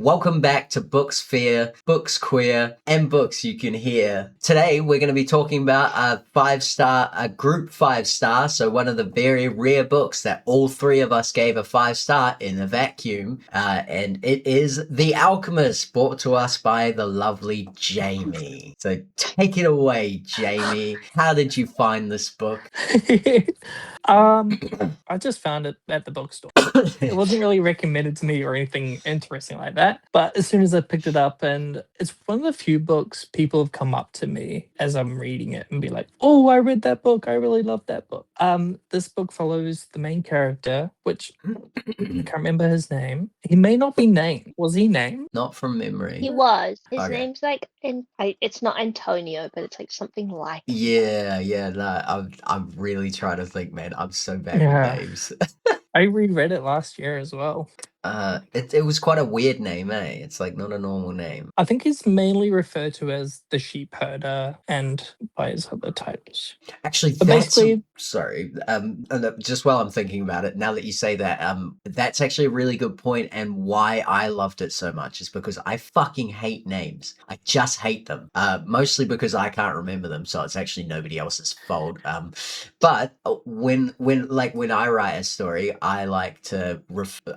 Welcome back to Books Fair, Books Queer, and Books You Can Hear. Today we're going to be talking about a group 5-star, so one of the very rare books that all three of us gave a 5-star in a vacuum, and it is The Alchemist, brought to us by the lovely Jamie. So take it away, Jamie. How did you find this book? I just found it at the bookstore. It wasn't really recommended to me or anything interesting like that. But as soon as I picked it up, and it's one of the few books people have come up to me as I'm reading it and be like, "Oh, I read that book. I really love that book." This book follows the main character, which I can't remember his name. He may not be named. Was he named? Not from memory. He was. His Okay. name's like it's not Antonio, but it's like something like it. Yeah, no, I'm really trying to think, man. I'm so bad Yeah. with names. I reread it last year as well. It was quite a weird name, eh? It's like not a normal name. I think he's mainly referred to as the sheep herder and by his other titles. Actually, But basically, sorry. Just while I'm thinking about it, now that you say that, that's actually a really good point, and why I loved it so much is because I fucking hate names. I just hate them. Mostly because I can't remember them, so it's actually nobody else's fault. But when I write a story, I like to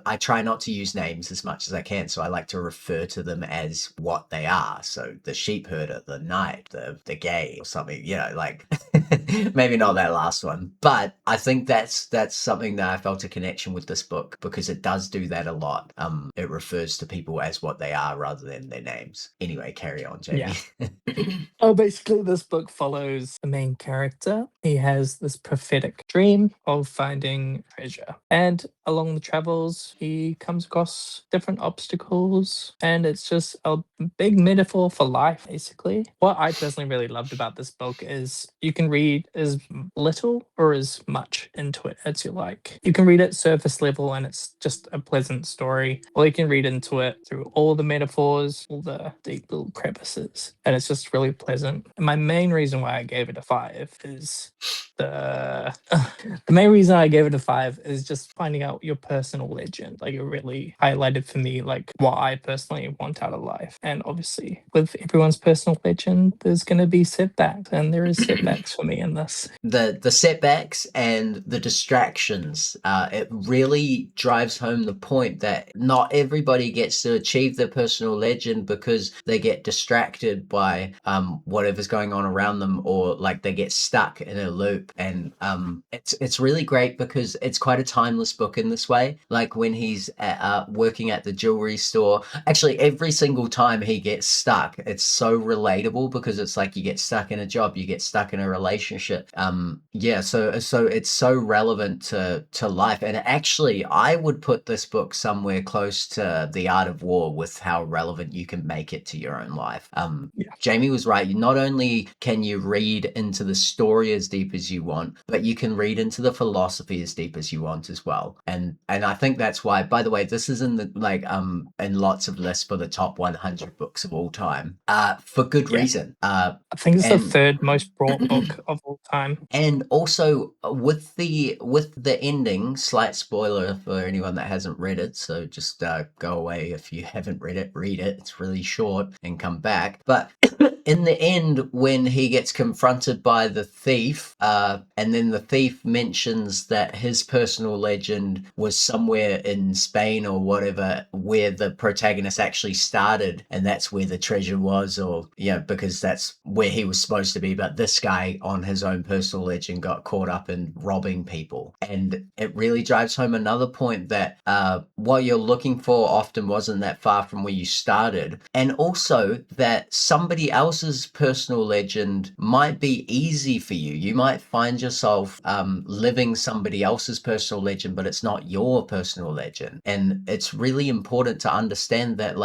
I try not to use names as much as I can, so I like to refer to them as what they are. So the sheep herder, the knight, the gay, or something. You know, like maybe not that last one, but I think that's something that I felt a connection with this book because it does do that a lot. It refers to people as what they are rather than their names. Anyway, carry on, Jamie. yeah. Basically, this book follows the main character. He has this prophetic dream of finding treasure, and along the travels, he comes across different obstacles, and it's just a big metaphor for life, basically. What I personally really loved about this book is you can read as little or as much into it as you like. You can read it surface level and it's just a pleasant story, or you can read into it through all the metaphors, all the deep little crevices, and it's just really pleasant. And my main reason why I gave it a 5 is the main reason I gave it a 5 is just finding out your personal legend. Like, it really highlighted for me like what I personally want out of life. And obviously with everyone's personal legend, there's going to be setbacks, and there is setbacks for me in this. The setbacks and the distractions, it really drives home the point that not everybody gets to achieve their personal legend because they get distracted by whatever's going on around them, or like they get stuck in a loop. And it's really great because it's quite a timeless book in this way. Like when he's working at the jewelry store, actually every single time he gets stuck, it's so relatable because it's like you get stuck in a job, you get stuck in a relationship. So it's so relevant to life. And actually, I would put this book somewhere close to The Art of War with how relevant you can make it to your own life. Jamie was right. Not only can you read into the story as deep as you want, but you can read into the philosophy as deep as you want as well. And I think that's why, by the way, this is in the in lots of lists for the top 100 books of all time, for good reason. I think it's the third most bought book of all time. And also with the ending, slight spoiler for anyone that hasn't read it, so just go away if you haven't read it. Read it. It's really short, and come back. But in the end, when he gets confronted by the thief, and then the thief mentions that his personal legend was somewhere in Spain or whatever, where the protagonist actually started, and that's where the treasure was, or because that's where he was supposed to be. But this guy on his own personal legend got caught up in robbing people, and it really drives home another point that what you're looking for often wasn't that far from where you started, and also that somebody else's personal legend might be easy for you. You might find yourself living somebody else's personal legend, but it's not your personal legend. And it's really important to understand that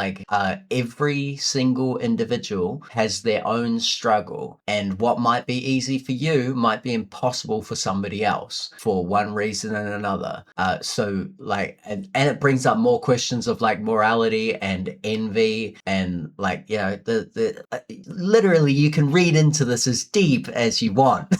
every single individual has their own struggle, and what might be easy for you might be impossible for somebody else for one reason and another. And it brings up more questions of like morality and envy, and literally you can read into this as deep as you want.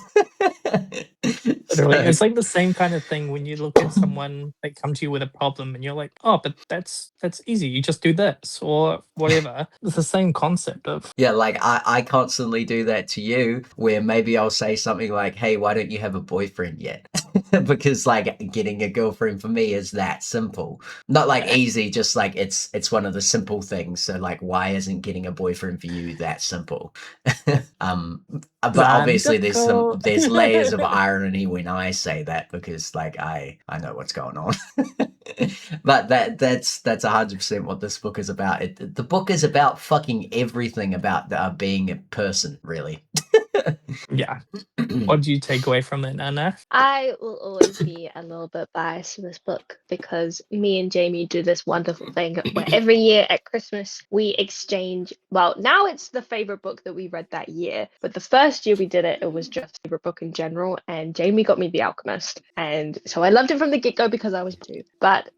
Literally, So, it's like the same kind of thing when you look at someone that comes to you with a problem and you're like, oh, but that's easy. You just do this or whatever. It's the same concept of yeah, like I constantly do that to you, where maybe I'll say something like, "Hey, why don't you have a boyfriend yet?" Because like getting a girlfriend for me is that simple. Not like easy, just like it's one of the simple things. So like, why isn't getting a boyfriend for you that simple? um, but obviously difficult. there's layers of irony when I say that because like I know what's going on. But that's 100% what this book is about. The book is about fucking everything about being a person, really. Yeah. What do you take away from it, Anna? I will always be a little bit biased to this book because me and Jamie do this wonderful thing where every year at Christmas we exchange. Well, now it's the favorite book that we read that year, but the first year we did it, it was just favorite book in general. And Jamie got me The Alchemist, and so I loved it from the get go because I was two. But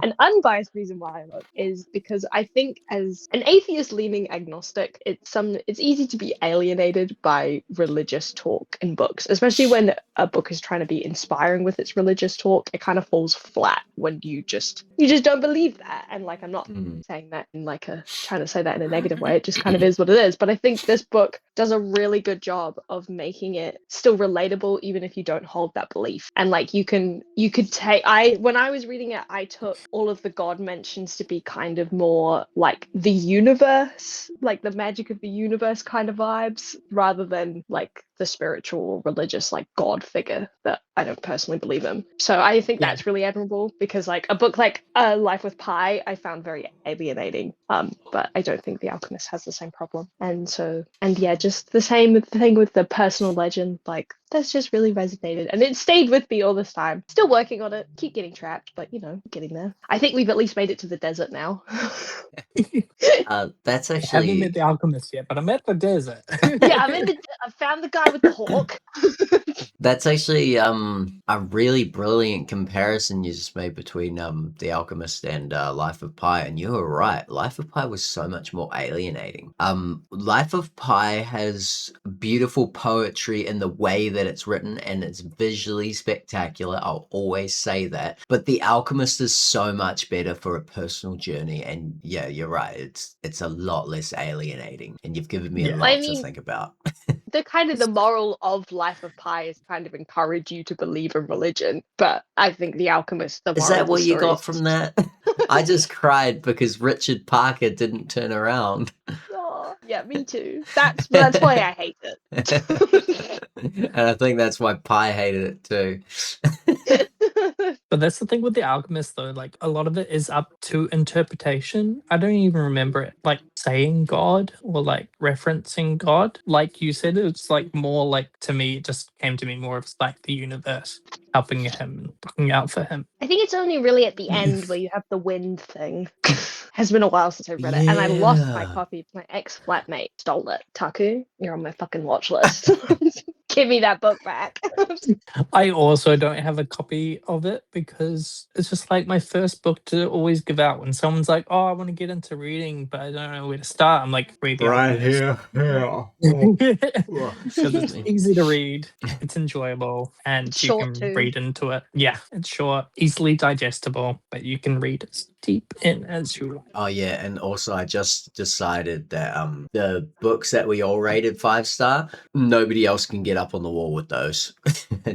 an unbiased reason why I love is because I think as an atheist leaning agnostic, it's easy to be alienated by religious talk in books, especially when a book is trying to be inspiring with its religious talk. It kind of falls flat when you just don't believe that. And like I'm not saying that in like a trying to say that in a negative way. It just kind of is what it is. But I think this book does a really good job of making it still relatable even if you don't hold that belief. And like you could take I when I was reading it, I took all of the god mentions to be kind of more like the universe, like the magic of the universe kind of vibes, rather than like the spiritual or religious like god figure that I don't personally believe in. So I think Yeah. that's really admirable because like a book like Life with Pi I found very alienating. But I don't think The Alchemist has the same problem. And yeah, just the same thing with the personal legend, like that's just really resonated and it stayed with me all this time. Still working on it, keep getting trapped, but getting there. I think we've at least made it to the desert now. That's I haven't met actually the alchemist yet, but I'm at the desert. Yeah, I found the guy with the hawk. That's actually a really brilliant comparison you just made between The Alchemist and Life of Pi, and you were right. Life of Pi was so much more alienating. Life of Pi has beautiful poetry in the way that it's written, and it's visually spectacular. I'll always say that. But The Alchemist is so much better for a personal journey, and yeah, you're right. It's a lot less alienating, and you've given me a Yeah. I lot to mean, think about. the moral of Life of Pi is kind of encourage you to believe in religion, but I think The Alchemist, the Is moral that of the what you story got is from just that? I just cried because Richard Parker didn't turn around. oh, yeah, me too. That's why I hate it. And I think that's why Pi hated it too. But that's the thing with the alchemist though, like a lot of it is up to interpretation. I don't even remember it like saying God or like referencing God. Like you said, it's like more like to me, it just came to me more of like the universe helping him, looking out for him. I think it's only really at the end where you have the wind thing. Has been a while since I've read it, and I lost my Yeah. copy. My ex flatmate stole it. Taku, you're on my fucking watch list. Give me that book back. I also don't have a copy of it because it's just like my first book to always give out when someone's like, "Oh, I want to get into reading, but I don't know where to start." I'm like, "Read The Right Alchemist." here. Yeah. Oh, Because excuse it's me. easy to read, it's enjoyable, and It's you short can too. read into it. Yeah, it's short, easily digestible, but you can read as deep in as you like. Oh yeah, and also I just decided that the books that we all rated 5-star, nobody else can get up on the wall with those.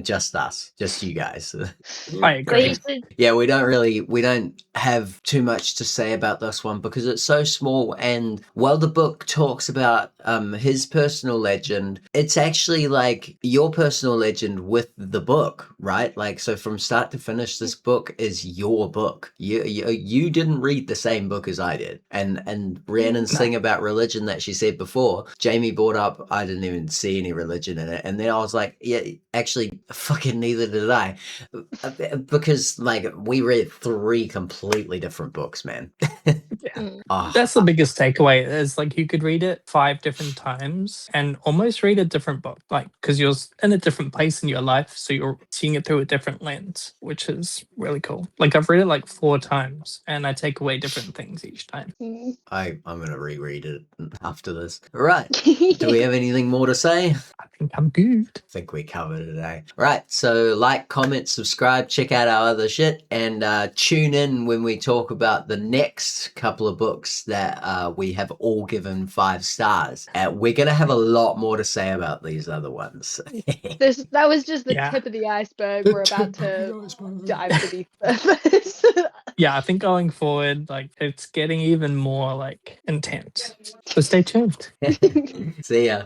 Just us. Just you guys. I So you agree. should. Yeah, we don't have too much to say about this one because it's so small. And while the book talks about his personal legend, it's actually like your personal legend with the book, right? Like, so from start to finish, this book is your book. You didn't read the same book as I did. And Rhiannon's No. thing about religion that she said before, Jamie brought up, I didn't even see any religion in it, and then I was like, yeah, actually, fucking neither did I. Because like we read 3 completely different books, man. Yeah. Mm. Oh, That's the biggest takeaway is like you could read it 5 different times and almost read a different book, like because you're in a different place in your life, so you're seeing it through a different lens, which is really cool. Like I've read it like 4 times and I take away different things each time. Mm. I'm going to reread it after this. All right. Do we have anything more to say? I think I'm good. I think we covered it today. Right, so like, comment, subscribe, check out our other shit, and tune in when we talk about the next couple of books that we have all given 5 stars. We're going to have a lot more to say about these other ones. That was just the Yeah. tip of the iceberg. The We're about tip of to the iceberg. dive beneath the surface. Yeah, I think going forward, like it's getting even more like intense. So stay tuned. See ya.